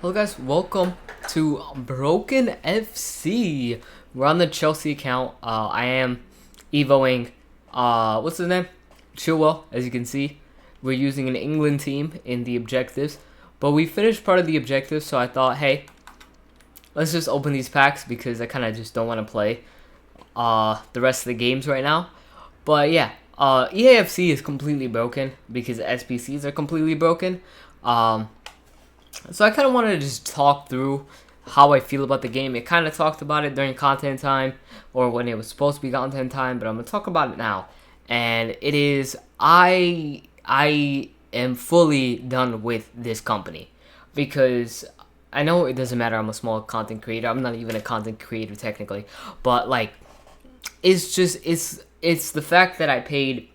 Hello guys, welcome to Broken FC. We're on the Chelsea account. I am evoing, what's his name? Chilwell, as you can see. We're using an England team in the objectives. But we finished part of the objectives, so I thought, hey, let's just open these packs because I kind of just don't want to play the rest of the games right now. But yeah, EAFC is completely broken because SPCs are completely broken. So I kind of wanted to just talk through how I feel about the game. It kind of talked about it during content time or when it was supposed to be content time, but I'm going to talk about it now. And it is, I am fully done with this company because I know it doesn't matter. I'm a small content creator. I'm not even a content creator technically, but like, it's just, it's the fact that I paid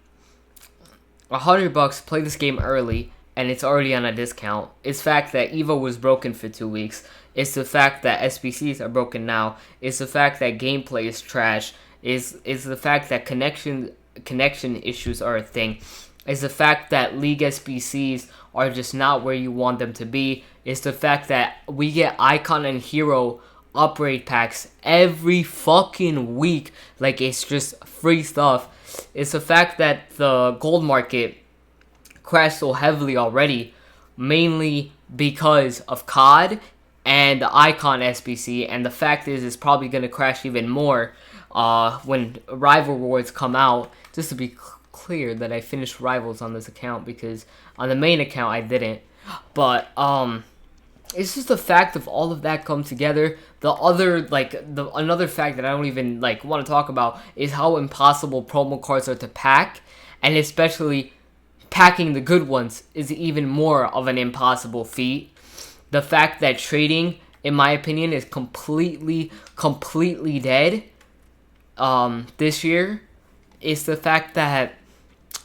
$100 to play this game early and it's already on a discount. It's the fact that Evo was broken for 2 weeks. It's the fact that SPCs are broken now. It's the fact that gameplay is trash. It's the fact that connection issues are a thing. It's the fact that League SPCs are just not where you want them to be. It's the fact that we get Icon and Hero upgrade packs every fucking week. Like, it's just free stuff. It's the fact that the gold market crashed so heavily already, mainly because of COD and the Icon SBC, and the fact is it's probably going to crash even more when Rival Rewards come out. Just to be clear that I finished Rivals on this account because on the main account I didn't. But it's just the fact of all of that come together. Another fact that I don't even want to talk about is how impossible promo cards are to pack, and especially packing the good ones is even more of an impossible feat. The fact that trading, in my opinion, is completely dead this year is the fact that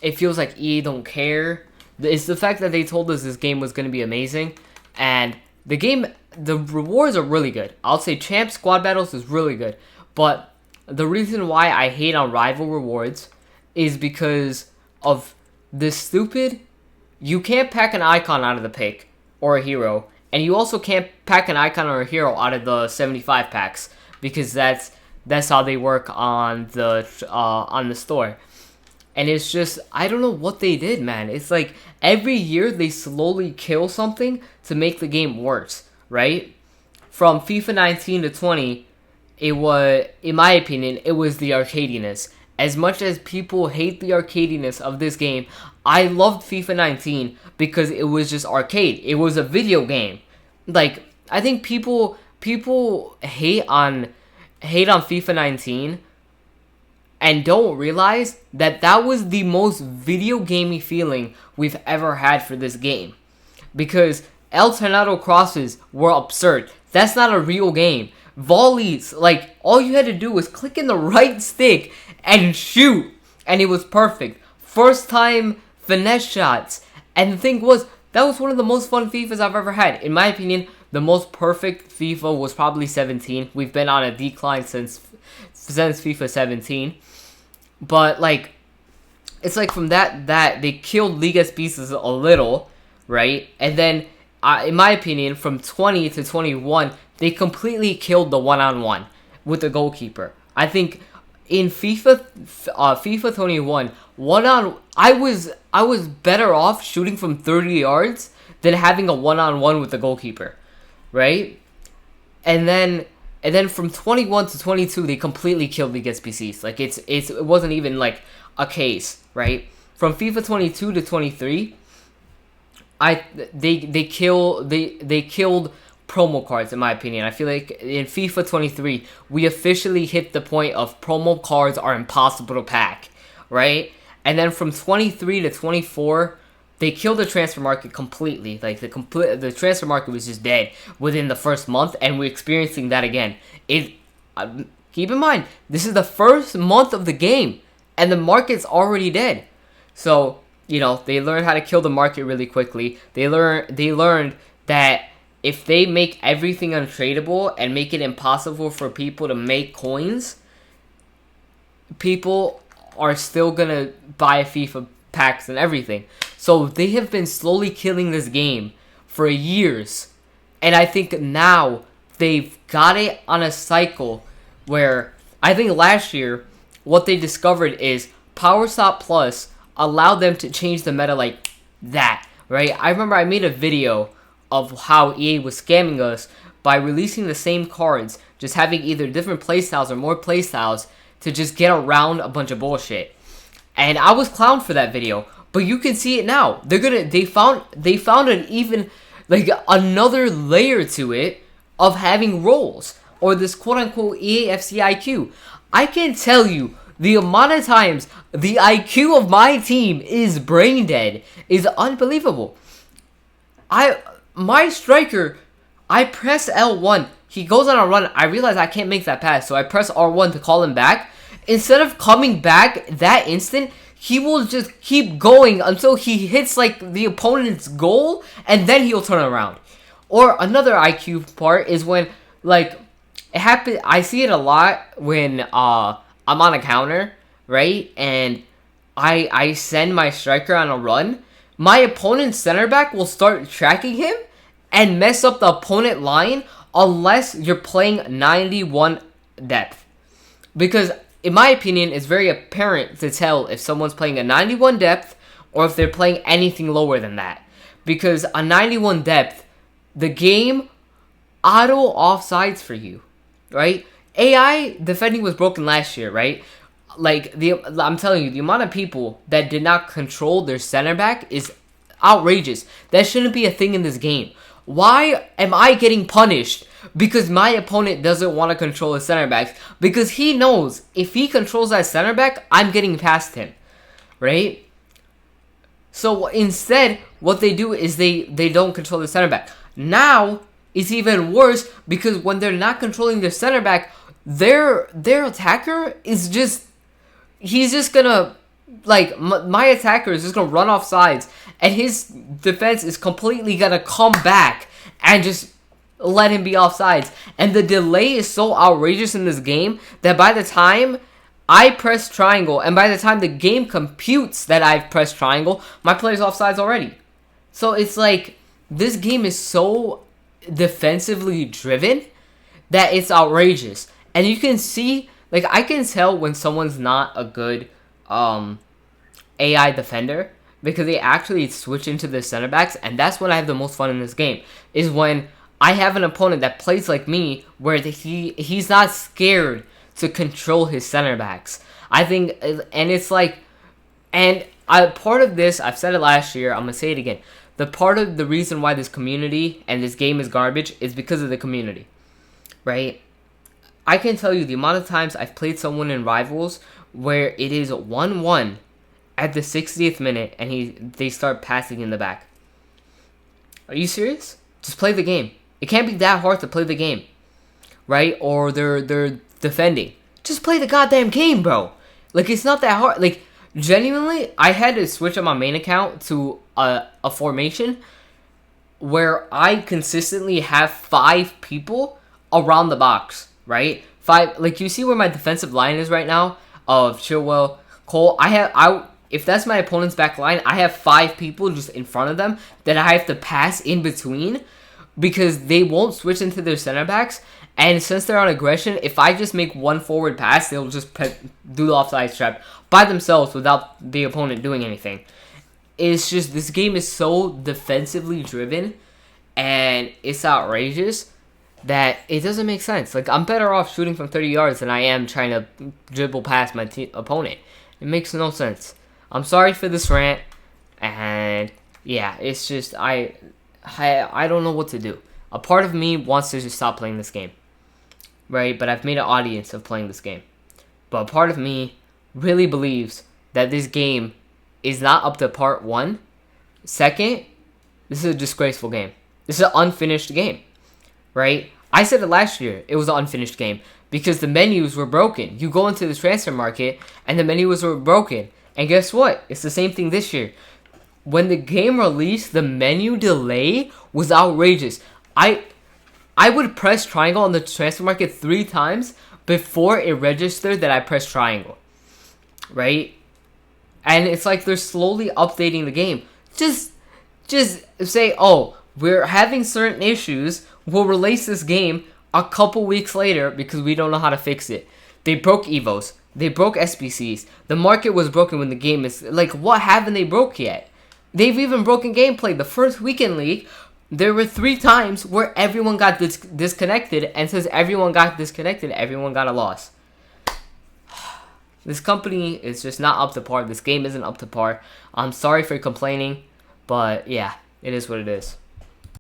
it feels like EA don't care. It's the fact that they told us this game was going to be amazing, and the rewards are really good. I'll say Champ Squad Battles is really good, but the reason why I hate on Rival Rewards is because of this stupid, you can't pack an icon out of the pick or a hero, and you also can't pack an icon or a hero out of the 75 packs because that's how they work on the store. And it's just, I don't know what they did, man. It's like every year they slowly kill something to make the game worse, right? From FIFA 19 to 20, it was, in my opinion, it was the arcadiness. As much as people hate the arcadiness of this game, I loved FIFA 19 because it was just arcade. It was a video game. Like, I think people hate on FIFA 19 and don't realize that was the most video gamey feeling we've ever had for this game. Because El Tornado crosses were absurd. That's not a real game. Volleys, like, all you had to do was click in the right stick and shoot, and it was perfect. First time finesse shots. And the thing was, that was one of the most fun FIFAs I've ever had. In my opinion, the most perfect FIFA was probably 17. We've been on a decline since FIFA 17. But, like, it's like from that they killed League SPCs a little, right? And then, in my opinion, from 20 to 21, they completely killed the one-on-one with the goalkeeper. I think in FIFA 21, I was better off shooting from 30 yards than having a one-on-one with the goalkeeper, right? And then from 21 to 22, they completely killed League SPCs. Like, it wasn't even like a case, right? From FIFA 22 to 23, they killed promo cards, in my opinion. I feel like in FIFA 23, we officially hit the point of promo cards are impossible to pack, right? And then from 23 to 24, they killed the transfer market completely. Like, the transfer market was just dead within the first month, and we're experiencing that again. Keep in mind, this is the first month of the game, and the market's already dead. So, they learned how to kill the market really quickly. They learned that if they make everything untradeable and make it impossible for people to make coins, people are still gonna buy FIFA packs and everything. So they have been slowly killing this game for years, And I think now they've got it on a cycle where I think last year what they discovered is Power Stop Plus allowed them to change the meta like that, right? I remember I made a video of how EA was scamming us by releasing the same cards, just having either different playstyles or more playstyles to just get around a bunch of bullshit. And I was clowned for that video, but you can see it now. They found an even like another layer to it of having roles or this quote unquote EA FC IQ. I can tell you the amount of times the IQ of my team is brain dead is unbelievable. My striker, I press L1, he goes on a run, I realize I can't make that pass, so I press R1 to call him back. Instead of coming back that instant, he will just keep going until he hits like the opponent's goal, and then he'll turn around. Or another IQ part is when like it happens. I see it a lot when I'm on a counter, right, and I send my striker on a run. My opponent's center back will start tracking him and mess up the opponent line unless you're playing 91 depth. Because in my opinion, it's very apparent to tell if someone's playing a 91 depth or if they're playing anything lower than that. Because a 91 depth, the game auto offsides for you, right? AI defending was broken last year, right? Like, I'm telling you, the amount of people that did not control their center back is outrageous. That shouldn't be a thing in this game. Why am I getting punished because my opponent doesn't want to control his center backs? Because he knows if he controls that center back, I'm getting past him, right? So instead, what they do is they don't control the center back. Now, it's even worse because when they're not controlling their center back, their attacker is just... He's just gonna, like, my attacker is just gonna run off sides, and his defense is completely gonna come back and just let him be off sides. And the delay is so outrageous in this game that by the time I press triangle, and by the time the game computes that I've pressed triangle, my player's off sides already. So it's like, this game is so defensively driven that it's outrageous. And you can see... Like, I can tell when someone's not a good AI defender because they actually switch into their center backs, and that's when I have the most fun in this game, is when I have an opponent that plays like me where he's not scared to control his center backs. I think, and it's like, part of this, I've said it last year, I'm going to say it again, the part of the reason why this community and this game is garbage is because of the community, right? I can tell you the amount of times I've played someone in Rivals where it is 1-1 at the 60th minute and they start passing in the back. Are you serious? Just play the game. It can't be that hard to play the game, right? Or they're defending. Just play the goddamn game, bro. Like, it's not that hard. Like, genuinely, I had to switch on my main account to a formation where I consistently have 5 people around the box. Right? 5, like, you see where my defensive line is right now of Chilwell, Cole. If that's my opponent's back line, I have 5 people just in front of them that I have to pass in between because they won't switch into their center backs. And since they're on aggression, if I just make one forward pass, they'll just do the offside trap by themselves without the opponent doing anything. It's just, this game is so defensively driven and it's outrageous that it doesn't make sense. Like, I'm better off shooting from 30 yards than I am trying to dribble past my opponent. It makes no sense. I'm sorry for this rant, and yeah, it's just, I don't know what to do. A part of me wants to just stop playing this game, right? But I've made an audience of playing this game. But a part of me really believes that this game is not up to part 1. Second, this is a disgraceful game. This is an unfinished game. Right? I said it last year. It was an unfinished game because the menus were broken. You go into the transfer market and the menus were broken. And guess what? It's the same thing this year. When the game released, the menu delay was outrageous. I would press triangle on the transfer market 3 times before it registered that I pressed triangle. Right? And it's like they're slowly updating the game. Just say, oh, we're having certain issues. We'll release this game a couple weeks later because we don't know how to fix it. They broke Evos. They broke SBCs. The market was broken when the game is... Like, what haven't they broke yet? They've even broken gameplay. The first weekend league, there were 3 times where everyone got disconnected, and since everyone got disconnected, everyone got a loss. This company is just not up to par. This game isn't up to par. I'm sorry for complaining, but yeah, it is what it is.